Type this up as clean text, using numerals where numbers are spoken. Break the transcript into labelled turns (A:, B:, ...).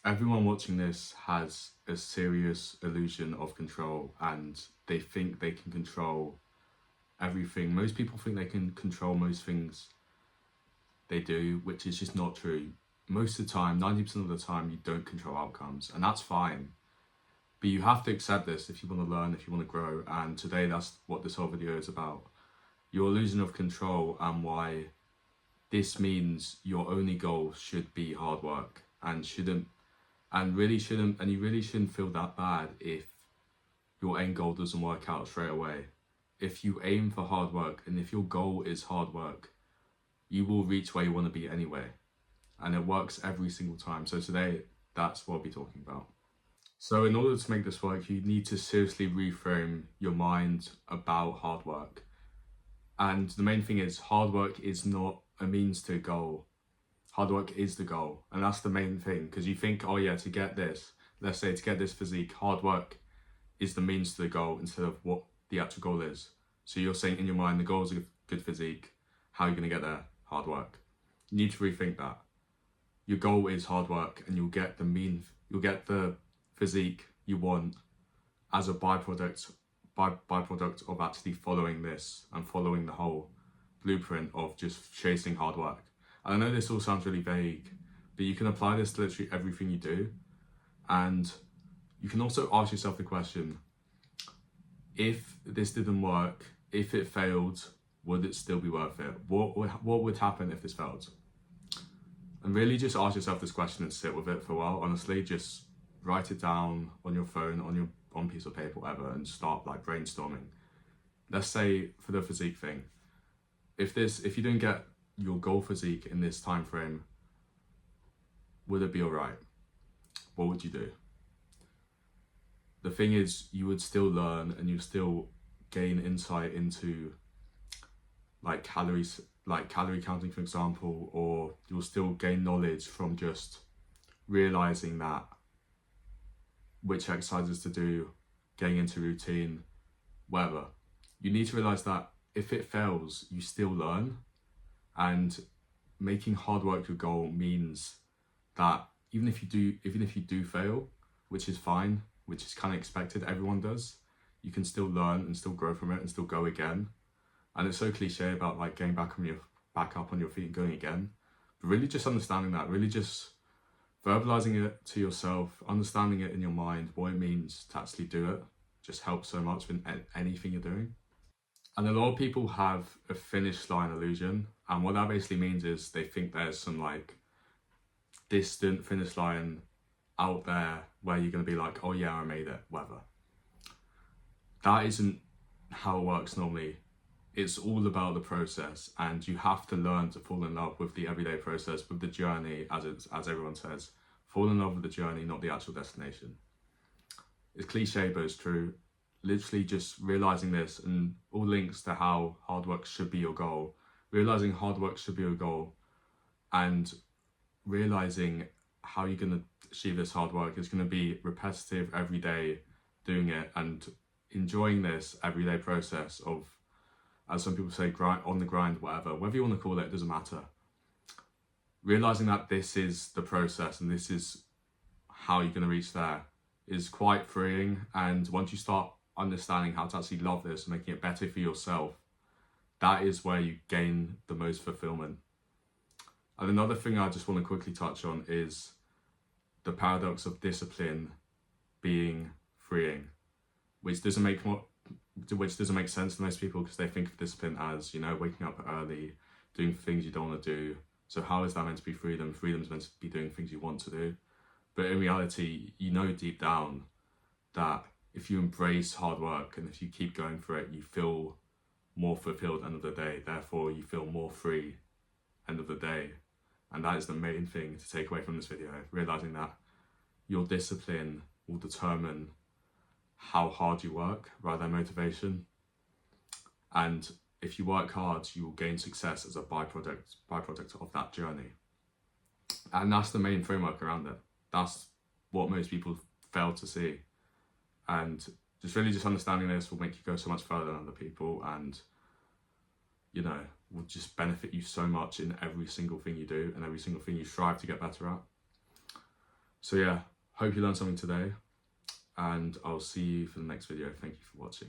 A: Everyone watching this has a serious illusion of control and they think they can control everything. Most people think they can control most things they do, which is just not true. Most of the time, 90% of the time, you don't control outcomes, and that's fine. But you have to accept this if you want to learn, if you want to grow. And today, that's what this whole video is about. Your illusion of control and why this means your only goal should be hard work and you really shouldn't feel that bad if your end goal doesn't work out straight away. If you aim for hard work and if your goal is hard work, you will reach where you want to be anyway. And it works every single time. So today, that's what I'll be talking about. So in order to make this work, you need to seriously reframe your mind about hard work. And the main thing is, hard work is not a means to a goal. Hard work is the goal. And that's the main thing. Because you think, oh yeah, to get this, let's say to get this physique, hard work is the means to the goal instead of what the actual goal is. So you're saying in your mind, the goal is a good physique. How are you going to get there? Hard work. You need to rethink that. Your goal is hard work, and you'll get the physique you want as a byproduct of actually following this and following the whole blueprint of just chasing hard work. And I know this all sounds really vague, but you can apply this to literally everything you do. And you can also ask yourself the question, if this didn't work, if it failed, would it still be worth it? What would happen if this failed? And really just ask yourself this question and sit with it for a while. Honestly, just write it down on your phone, on piece of paper, whatever, and start like brainstorming. Let's say for the physique thing, if you didn't get your goal physique in this time frame, would it be alright? What would you do? The thing is, you would still learn and you still gain insight into like calorie counting, for example, or you'll still gain knowledge from just realizing that which exercises to do, getting into routine, whatever. You need to realize that if it fails, you still learn, and making hard work your goal means that even if you do fail, which is fine, which is kind of expected, everyone does, you can still learn and still grow from it and still go again. And it's so cliche about like getting back up on your feet and going again, but really just understanding that, really just verbalizing it to yourself, understanding it in your mind, what it means to actually do it, just helps so much with anything you're doing. And a lot of people have a finish line illusion, and what that basically means is they think there's some like distant finish line out there where you're going to be like, oh yeah, I made it, whatever. That isn't how it works normally. It's all about the process, and you have to learn to fall in love with the everyday process, with the journey, as everyone says. Fall in love with the journey, not the actual destination. It's cliche, but it's true. Literally just realizing this, and all links to how hard work should be your goal. Realizing hard work should be your goal, and realizing how you're going to achieve this hard work is going to be repetitive every day, doing it and enjoying this everyday process of, as some people say, on the grind, whatever you want to call it, doesn't matter. Realizing that this is the process and this is how you're going to reach there is quite freeing. And once you start understanding how to actually love this and making it better for yourself, that is where you gain the most fulfillment. And another thing I just want to quickly touch on is the paradox of discipline being freeing, which doesn't make sense to most people, because they think of discipline as, waking up early, doing things you don't want to do. So how is that meant to be freedom? Freedom is meant to be doing things you want to do. But in reality, deep down that if you embrace hard work and if you keep going for it, you feel more fulfilled end of the day. Therefore, you feel more free end of the day. And that is the main thing to take away from this video, realizing that your discipline will determine how hard you work rather than motivation. And if you work hard, you will gain success as a byproduct of that journey. And that's the main framework around it. That's what most people fail to see. And just understanding this will make you go so much further than other people, and will just benefit you so much in every single thing you do and every single thing you strive to get better at. So yeah, hope you learned something today, and I'll see you for the next video. Thank you for watching.